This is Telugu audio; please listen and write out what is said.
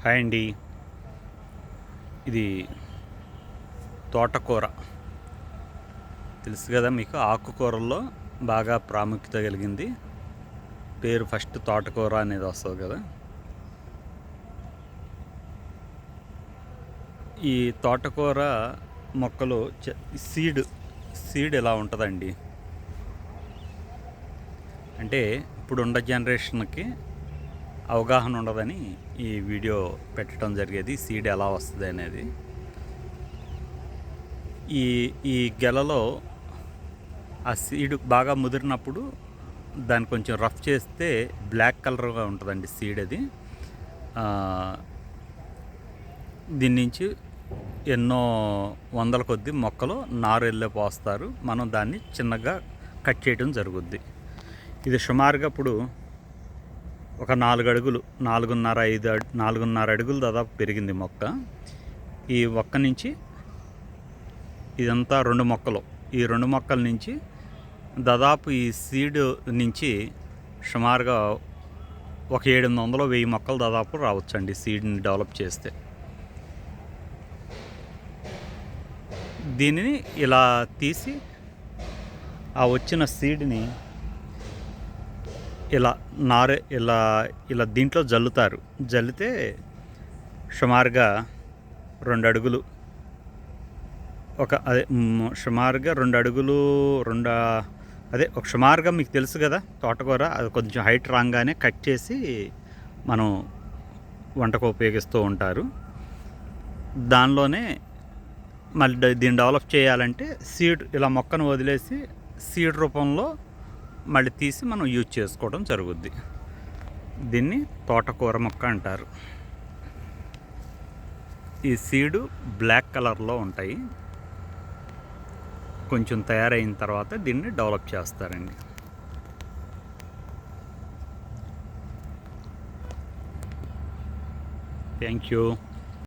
హాయ్ అండి. ఇది తోటకూర తెలుసు కదా మీకు. ఆకుకూరల్లో బాగా ప్రాముఖ్యత కలిగింది. పేరు ఫస్ట్ తోటకూర అనేది వస్తుంది కదా. ఈ తోటకూర మొక్కలు సీడ్ ఎలా ఉంటుందండి అంటే ఇప్పుడున్న జనరేషన్కి అవగాహన ఉండదని ఈ వీడియో పెట్టడం జరిగేది. సీడ్ ఎలా వస్తుంది అనేది. ఈ ఈ గెలలో ఆ సీడ్ బాగా ముదిరినప్పుడు దాన్ని కొంచెం రఫ్ చేస్తే బ్లాక్ కలర్గా ఉంటుందండి సీడ్ అది. దీని నుంచి ఎన్నో వందల కొద్ది మొక్కలు నారెళ్ళే పోస్తారు. మనం దాన్ని చిన్నగా కట్ చేయడం జరుగుద్ది. ఇది సుమారుగా ఇప్పుడు ఒక 4 అడుగులు 4.5 అడుగులు దాదాపు పెరిగింది మొక్క. ఈ ఒక్క నుంచి ఇదంతా 2 మొక్కలు. ఈ 2 మొక్కల నుంచి దాదాపు ఈ సీడ్ నుంచి సుమారుగా ఒక 700-1000 మొక్కలు దాదాపు రావచ్చండి సీడ్ని డెవలప్ చేస్తే. దీనిని ఇలా తీసి ఆ వచ్చిన సీడ్ని ఇలా ఇలా దీంట్లో జల్లుతారు. జల్లితే సుమారుగా 2 అడుగులు సుమారుగా 2 అడుగులు ఒక సుమారుగా మీకు తెలుసు కదా తోటకూర. అది కొంచెం హైట్ రాగానే కట్ చేసి మనం వంటకు ఉపయోగిస్తూ ఉంటారు. దానిలోనే మళ్ళీ దీన్ని డెవలప్ చేయాలంటే సీడ్ ఇలా మొక్కను వదిలేసి సీడ్ రూపంలో మళ్ళీ తీసి మనం యూజ్ చేసుకోవడం జరుగుద్ది. దీన్ని తోటకూర మొక్క అంటారు. ఈ సీడు బ్లాక్ కలర్లో ఉంటాయి. కొంచెం తయారైన తర్వాత దీన్ని డెవలప్ చేస్తారండి. Thank you.